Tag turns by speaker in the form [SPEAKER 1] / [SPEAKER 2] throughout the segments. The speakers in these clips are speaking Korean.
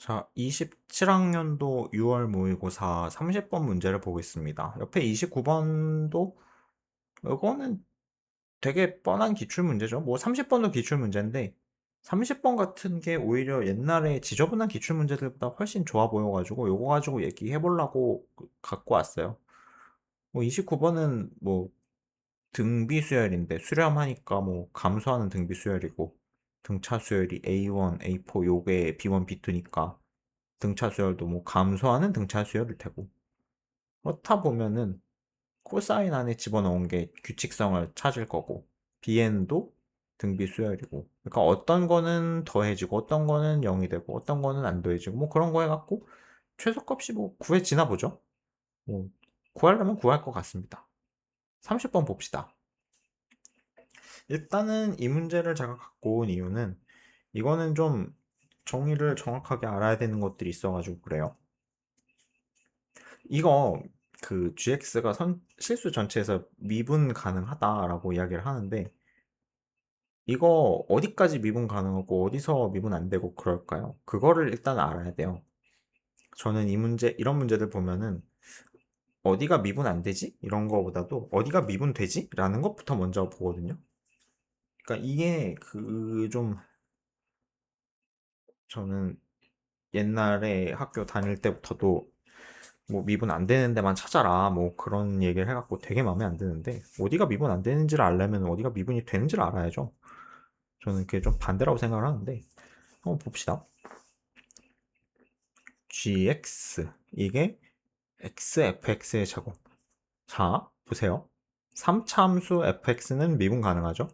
[SPEAKER 1] 자, 27학년도 6월 모의고사 30번 문제를 보겠습니다. 옆에 29번도 이거는 되게 뻔한 기출문제죠. 뭐 30번도 기출문제인데 30번 같은 게 오히려 옛날에 지저분한 기출문제들보다 훨씬 좋아 보여가지고 요거 가지고 얘기해보려고 갖고 왔어요. 뭐 29번은 뭐 등비 수열인데 수렴하니까 뭐 감소하는 등비 수열이고 등차 수열이 A1, A4 요게 B1, B2니까 등차 수열도 뭐 감소하는 등차 수열일 테고 그렇다 보면은 코사인 안에 집어넣은 게 규칙성을 찾을 거고 bn도 등비 수열이고 그러니까 어떤 거는 더해지고 어떤 거는 0이 되고 어떤 거는 안 더해지고 뭐 그런 거 해갖고 최소값이 뭐 구해지나 보죠. 뭐 구하려면 구할 것 같습니다. 30번 봅시다. 일단은 이 문제를 제가 갖고 온 이유는 이거는 좀 정의를 정확하게 알아야 되는 것들이 있어가지고 그래요. 이거 그 GX가 실수 전체에서 미분 가능하다라고 이야기를 하는데 이거 어디까지 미분 가능하고 어디서 미분 안 되고 그럴까요? 그거를 일단 알아야 돼요. 저는 이런 문제들 보면은 어디가 미분 안 되지? 이런 거보다도 어디가 미분 되지? 라는 것부터 먼저 보거든요. 그러니까 이게 저는 옛날에 학교 다닐 때부터도 뭐 미분 안 되는 데만 찾아라 뭐 그런 얘기를 해갖고 되게 마음에 안 드는데 어디가 미분 안 되는지를 알려면 어디가 미분이 되는지를 알아야죠. 저는 그게 좀 반대라고 생각을 하는데 한번 봅시다. gx 이게 xfx의 제곱. 자 보세요. 3차 함수 fx는 미분 가능하죠.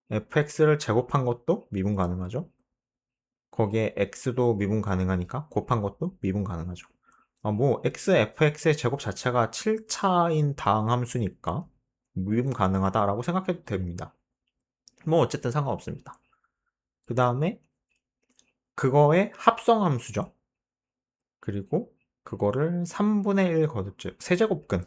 [SPEAKER 1] fx를 제곱한 것도 미분 가능하죠. 거기에 x도 미분 가능하니까 곱한 것도 미분 가능하죠. 뭐 xfx의 제곱 자체가 7차인 다항 함수니까 미분 가능하다라고 생각해도 됩니다. 뭐 어쨌든 상관없습니다. 그 다음에 그거의 합성 함수죠. 그리고 그거를 3분의 1 거듭제 세제곱근.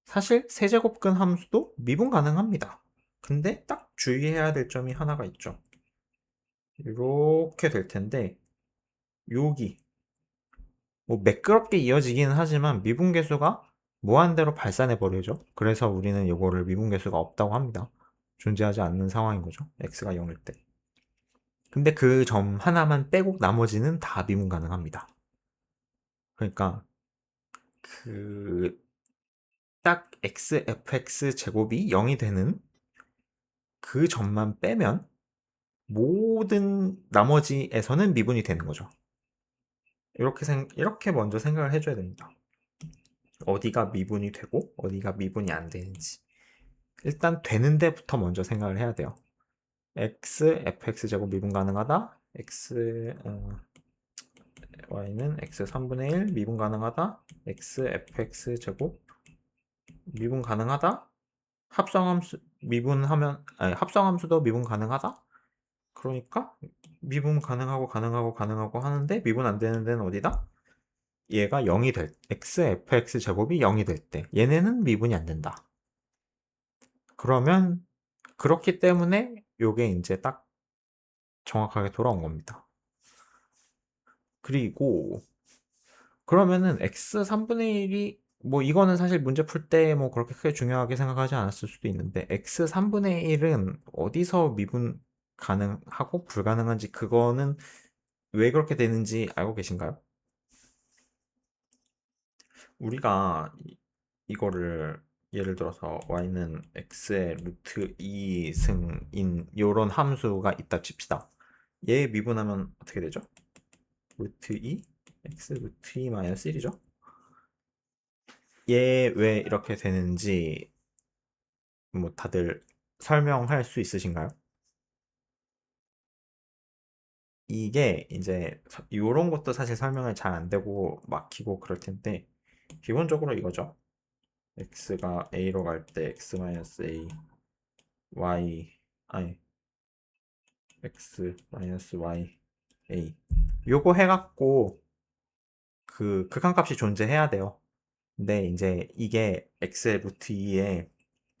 [SPEAKER 1] 사실 세제곱근 함수도 미분 가능합니다. 근데 딱 주의해야 될 점이 하나가 있죠. 이렇게 될 텐데 여기 뭐 매끄럽게 이어지기는 하지만 미분계수가 무한대로 발산해 버리죠. 그래서 우리는 이거를 미분계수가 없다고 합니다. 존재하지 않는 상황인 거죠. x가 0일 때. 근데 그 점 하나만 빼고 나머지는 다 미분 가능합니다. 그러니까 그 딱 xfx 제곱이 0이 되는 그 점만 빼면 모든 나머지에서는 미분이 되는 거죠. 이렇게 먼저 생각을 해줘야 됩니다. 어디가 미분이 되고 어디가 미분이 안 되는지. 일단 되는 데부터 먼저 생각을 해야 돼요. x, fx 제곱 미분 가능하다. y는 x 3분의 1 미분 가능하다. x, fx 제곱 미분 가능하다. 합성함수 미분하면 아니 합성함수도 미분 가능하다. 그러니까 미분 가능하고 하는데 미분 안 되는 데는 어디다? 얘가 0이 될 x, fx 제곱이 0이 될 때 얘네는 미분이 안 된다. 그러면 그렇기 때문에 요게 이제 딱 정확하게 돌아온 겁니다. 그리고 그러면은 x 3분의 1이 뭐 이거는 사실 문제 풀 때 뭐 그렇게 크게 중요하게 생각하지 않았을 수도 있는데 x 3분의 1은 어디서 미분 가능하고 불가능한지 그거는 왜 그렇게 되는지 알고 계신가요? 우리가 이거를 예를 들어서 y는 x의 루트 2승인 요런 함수가 있다 칩시다. 얘 미분하면 어떻게 되죠? 루트 2 x 루트 2 마이너스 1이죠. 얘 왜 이렇게 되는지 뭐 다들 설명할 수 있으신가요? 이게 이제 요런 것도 사실 설명을 잘 안 되고 막히고 그럴 텐데 기본적으로 이거죠. x가 a로 갈 때 x 마이너스 a y 아니 x 마이너스 y a 요거 해갖고 그 극한값이 존재해야 돼요. 근데 이제 이게 x의 루트 2에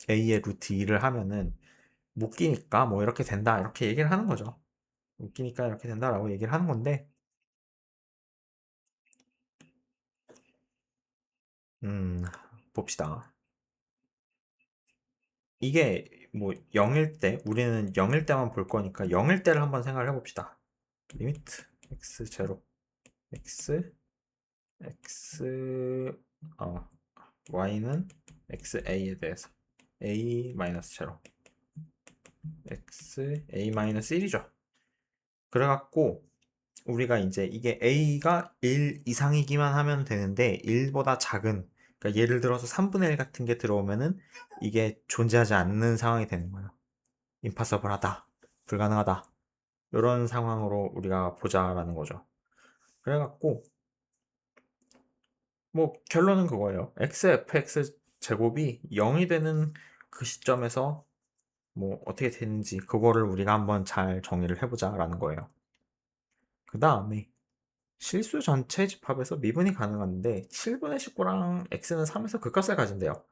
[SPEAKER 1] a의 루트 2를 하면은 묶이니까 뭐 이렇게 된다 이렇게 얘기를 하는 거죠. 웃기니까 이렇게 된다라고 얘기를 하는 건데 음, 봅시다. 이게 뭐 0일 때, 우리는 0일 때만 볼 거니까 0일 때를 한번 생각을 해봅시다. 리미트 x 제로 x x y는 xa에 대해서 a 마이너스 제로 x a 마이너스 1이죠. 그래갖고 우리가 이제 이게 a가 1 이상이기만 하면 되는데 1보다 작은, 그러니까 예를 들어서 3분의 1 같은 게 들어오면은 이게 존재하지 않는 상황이 되는 거예요. 임파서블하다, 불가능하다, 이런 상황으로 우리가 보자라는 거죠. 그래갖고 뭐 결론은 그거예요. xfx 제곱이 0이 되는 그 시점에서 뭐 어떻게 되는지 그거를 우리가 한번 잘 정의를 해보자라는 거예요. 그 다음에 실수 전체 집합에서 미분이 가능한데 7분의 19랑 x는 3에서 극값을 가진대요.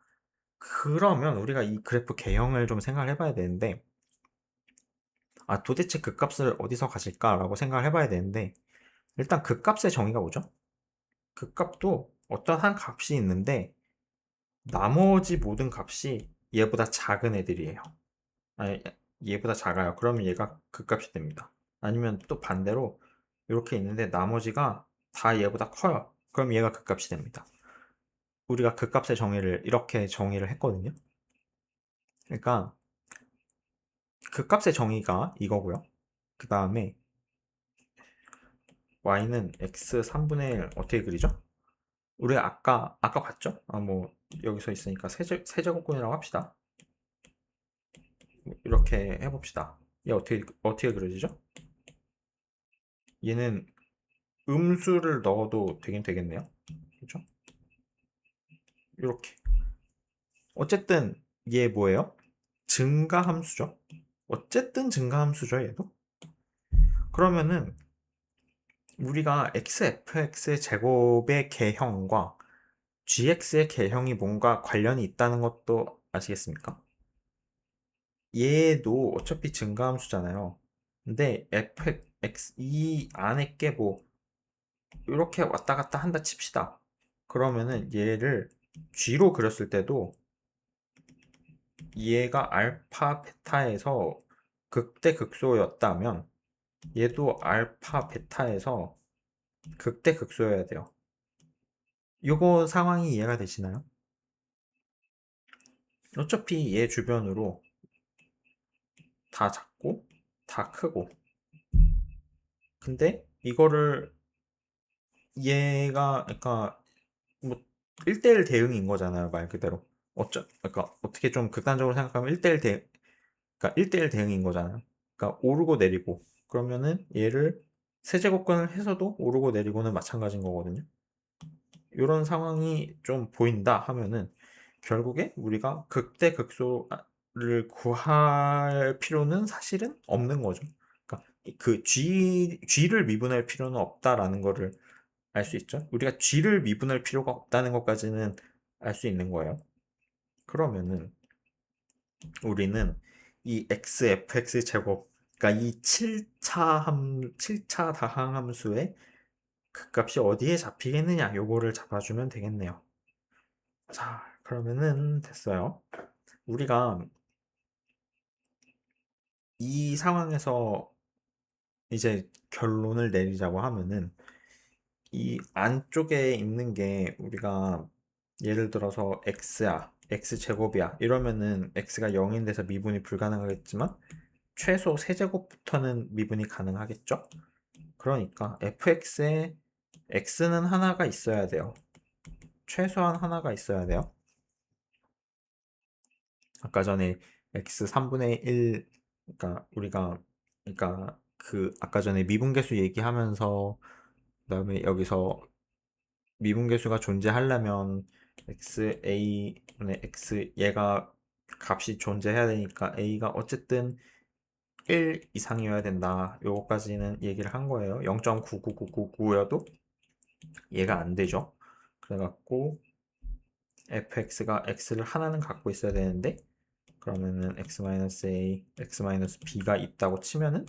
[SPEAKER 1] 그러면 우리가 이 그래프 개형을 좀 생각을 해봐야 되는데, 도대체 극값을 어디서 가질까라고 생각을 해봐야 되는데, 일단 극값의 정의가 뭐죠? 극값도 어떤 한 값이 있는데 나머지 모든 값이 얘보다 작은 애들이에요. 아니, 얘보다 작아요. 그러면 얘가 극값이 됩니다. 아니면 또 반대로 이렇게 있는데 나머지가 다 얘보다 커요. 그럼 얘가 극값이 됩니다. 우리가 극값의 정의를 이렇게 정의를 했거든요. 그러니까 극값의 정의가 이거고요. 그 다음에 y는 x 3분의 1 어떻게 그리죠? 우리가 아까 봤죠? 뭐 여기서 있으니까 세제곱근이라고 합시다. 이렇게 해봅시다. 얘 어떻게 그려지죠? 얘는 음수를 넣어도 되긴 되겠네요. 그렇죠? 이렇게. 어쨌든 얘 뭐예요? 증가함수죠. 어쨌든 증가함수죠, 얘도. 그러면은 우리가 xfx의 제곱의 개형과 gx의 개형이 뭔가 관련이 있다는 것도 아시겠습니까? 얘도 어차피 증가함수잖아요. 근데 fx 이 안에 게 뭐 이렇게 왔다 갔다 한다 칩시다. 그러면은 얘를 g로 그렸을 때도 얘가 알파 베타에서 극대 극소였다면 얘도 알파 베타에서 극대 극소여야 돼요. 요거 상황이 이해가 되시나요? 어차피 얘 주변으로 다 작고 다 크고, 근데 이거를 얘가 그러니까 뭐 1대1 대응인 거잖아요, 말 그대로. 그러니까 어떻게 좀 극단적으로 생각하면 1대1 그러니까 1대1 대응인 거잖아요. 그러니까 오르고 내리고. 그러면은 얘를 세제곱근을 해서도 오르고 내리고는 마찬가지인 거거든요. 이런 상황이 좀 보인다 하면은 결국에 우리가 극대극소를 구할 필요는 사실은 없는 거죠. 그러니까 그 g를 미분할 필요는 없다라는 거를 알 수 있죠. 우리가 g를 미분할 필요가 없다는 것까지는 알 수 있는 거예요. 그러면은 우리는 이 xfx 제곱, 그러니까 이 7차 다항함수의 극값이 어디에 잡히겠느냐, 요거를 잡아주면 되겠네요. 자, 그러면은 됐어요. 우리가 이 상황에서 이제 결론을 내리자고 하면은 이 안쪽에 있는 게 우리가 예를 들어서 x야, x제곱이야 이러면은 x가 0인 데서 미분이 불가능하겠지만 최소 세제곱부터는 미분이 가능하겠죠? 그러니까 fx에 x는 하나가 있어야 돼요. 최소한 하나가 있어야 돼요. 아까 전에 x 3분의 1, 그러니까 우리가, 그러니까 그 아까 전에 미분계수 얘기하면서 그다음에 여기서 미분계수가 존재하려면 x 얘가 값이 존재해야 되니까 a가 어쨌든 1 이상이어야 된다. 요거까지는 얘기를 한 거예요. 0.99999여도 얘가 안 되죠. 그래갖고 fx가 x를 하나는 갖고 있어야 되는데, 그러면은 x-a, x-b가 있다고 치면은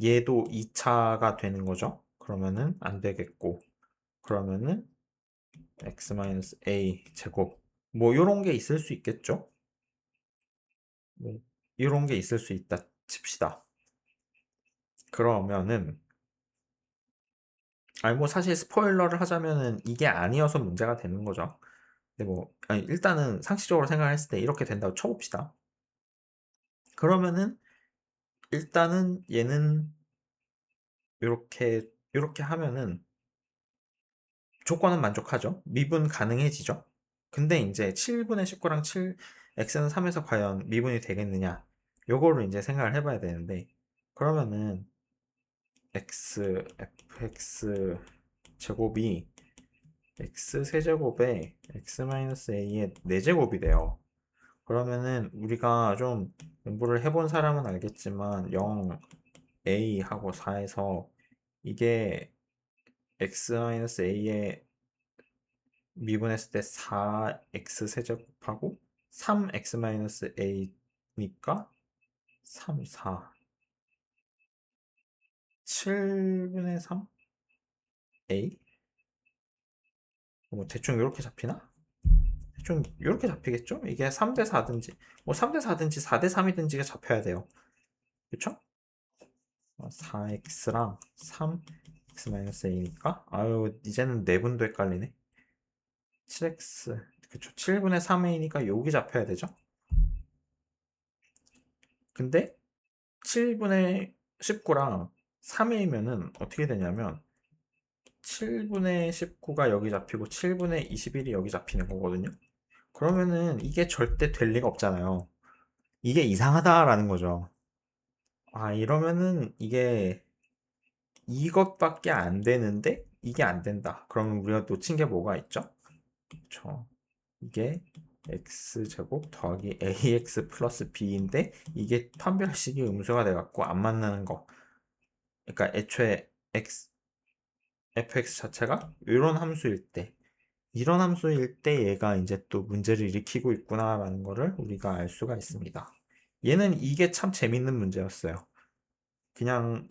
[SPEAKER 1] 얘도 2차가 되는 거죠. 그러면은 안 되겠고, 그러면은 x-a 제곱 뭐 요런 게 있을 수 있겠죠? 뭐 요런 게 있을 수 있다 칩시다. 그러면은 아니 뭐 사실 스포일러를 하자면은 이게 아니어서 문제가 되는 거죠. 근데 뭐 아니 일단은 상식적으로 생각했을 때 이렇게 된다고 쳐봅시다. 그러면은 일단은 얘는 요렇게 하면은 조건은 만족하죠. 미분 가능해지죠. 근데 이제 7분의 19랑 7 x는 3에서 과연 미분이 되겠느냐 요거를 이제 생각을 해봐야 되는데 그러면은 fx 제곱이 x 세제곱에 x-a의 4제곱이 돼요. 그러면은 우리가 좀 공부를 해본 사람은 알겠지만 0, a 하고 4에서 이게 x-a의 미분했을 때 4x 세제곱하고 3x-a니까 3, 4 7분의 3 a 뭐 대충 이렇게 잡히나? 대충 이렇게 잡히겠죠? 이게 3대 4든지 뭐 3대 4든지 4대 3이든지가 잡혀야 돼요. 그쵸? 4x랑 3x-a니까 아유 이제는 내분도 헷갈리네. 7x 그쵸 7분의 3a니까 여기 잡혀야 되죠. 근데 7분의 19랑 3a면은 어떻게 되냐면 7분의 19가 여기 잡히고 7분의 21이 여기 잡히는 거거든요. 그러면은 이게 절대 될 리가 없잖아요. 이게 이상하다라는 거죠. 아, 이러면은 이게 이것밖에 안 되는데 이게 안 된다. 그러면 우리가 놓친 게 뭐가 있죠? 그쵸. 이게 x제곱 더하기 ax 플러스 b인데 이게 판별식이 음수가 돼갖고 안 만나는 거. 그러니까 애초에 fx 자체가 이런 함수일 때 이런 함수일 때 얘가 이제 또 문제를 일으키고 있구나라는 거를 우리가 알 수가 있습니다. 얘는 이게 참 재밌는 문제였어요. 그냥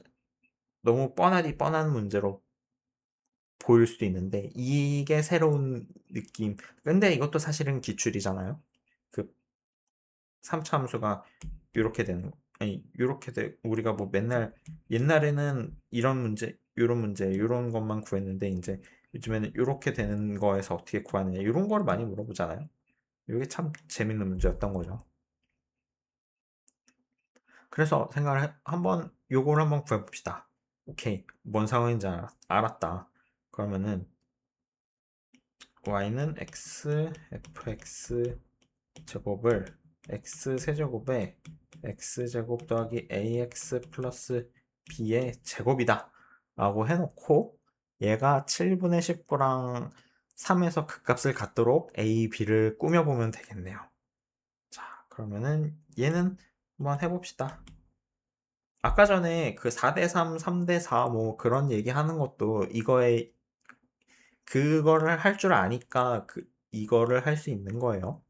[SPEAKER 1] 너무 뻔하디 뻔한 문제로 보일 수도 있는데 이게 새로운 느낌. 근데 이것도 사실은 기출이잖아요. 그 3차 함수가 이렇게 되는 거. 아니 이렇게 돼 우리가 뭐 맨날 옛날에는 이런 문제, 이런 문제, 이런 것만 구했는데 이제 요즘에는 이렇게 되는 거에서 어떻게 구하느냐 이런 거를 많이 물어보잖아요. 이게 참 재밌는 문제였던 거죠. 그래서 한번 요걸 한번 구해봅시다. 오케이, 뭔 상황인지 알았다. 그러면은 y는 x fx 제곱을 x 세제곱에 x제곱 더하기 ax 플러스 b의 제곱이다 라고 해놓고 얘가 7분의 19랑 3에서 극값을 갖도록 a, b를 꾸며보면 되겠네요. 자, 그러면은 얘는 한번 해봅시다. 아까 전에 그 4대 3, 3대 4 뭐 그런 얘기 하는 것도 이거에 그거를 할 줄 아니까 이거를 할 수 있는 거예요.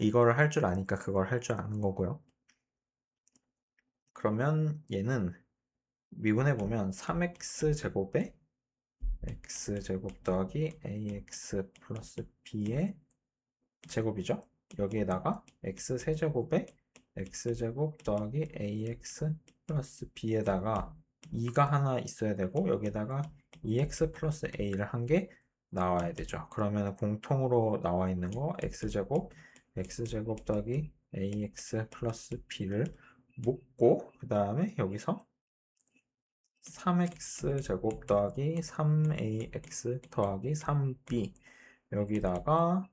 [SPEAKER 1] 이거를 할 줄 아니까 그걸 할 줄 아는 거고요. 그러면 얘는 미분해 보면 3x 제곱에 x 제곱 더하기 ax 플러스 b의 제곱이죠. 여기에다가 x 세제곱에 x 제곱 더하기 ax 플러스 b에다가 2가 하나 있어야 되고 여기에다가 2x 플러스 a를 한 개 나와야 되죠. 그러면 공통으로 나와 있는 거 x제곱 x제곱 더하기 ax 플러스 b를 묶고 그 다음에 여기서 3x 제곱 더하기 3ax 더하기 3b 여기다가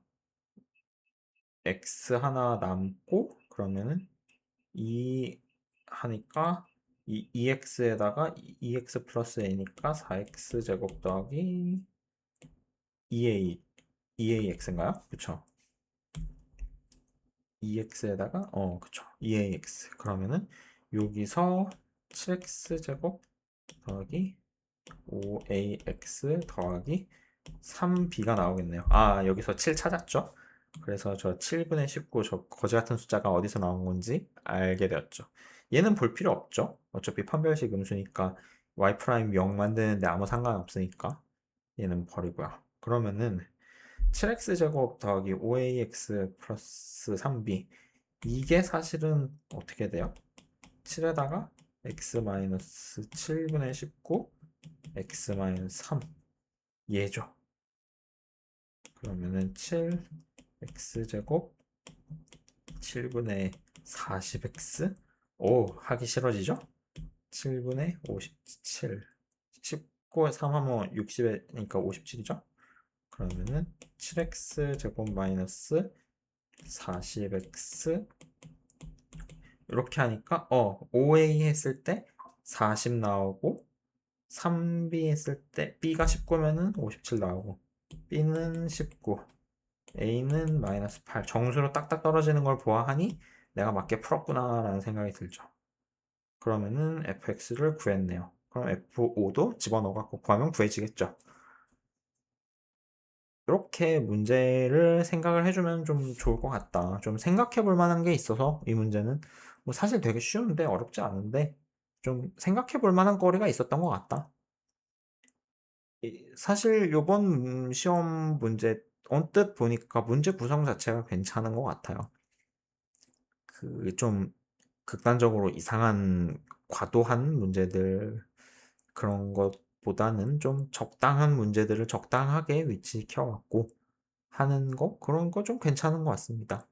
[SPEAKER 1] x 하나 남고 그러면은 2 하니까 2x에다가 2x 플러스 a니까 4x 제곱 더하기 2ax인가요? 그쵸? 2x에다가 그쵸 2ax 그러면은 여기서 7x 제곱 더하기 5ax 더하기 3b가 나오겠네요. 아, 여기서 7 찾았죠? 그래서 저 7분의 19, 저 거지 같은 숫자가 어디서 나온 건지 알게 되었죠. 얘는 볼 필요 없죠. 어차피 판별식 음수니까 y' 0 만드는데 아무 상관없으니까 얘는 버리고요. 그러면은 7x제곱 더하기 5ax 플러스 3b, 이게 사실은 어떻게 돼요? 7에다가 x 마이너스 7분의 19 x 마이너스 3 얘죠. 그러면은 7x제곱 7분의 40x, 오 하기 싫어지죠? 7분의 57, 19에 3 하면 60이니까 57이죠? 그러면은 7x 제곱 마이너스 40x, 이렇게 하니까 5a 했을 때 40 나오고, 3b 했을 때 b가 19면은 57 나오고, b는 19, a는 마이너스 8, 정수로 딱딱 떨어지는 걸 보아하니 내가 맞게 풀었구나 라는 생각이 들죠. 그러면은 fx를 구했네요. 그럼 f5도 집어넣어갖고 구하면 구해지겠죠. 이렇게 문제를 생각을 해주면 좀 좋을 것 같다. 좀 생각해 볼 만한 게 있어서 이 문제는 뭐 사실 되게 쉬운데 어렵지 않은데 좀 생각해 볼 만한 거리가 있었던 것 같다. 사실 요번 시험 문제 언뜻 보니까 문제 구성 자체가 괜찮은 것 같아요. 그 좀 극단적으로 이상한 과도한 문제들, 그런 것보다는 좀 적당한 문제들을 적당하게 위치시켜 갖고 하는 거, 그런 거 좀 괜찮은 것 같습니다.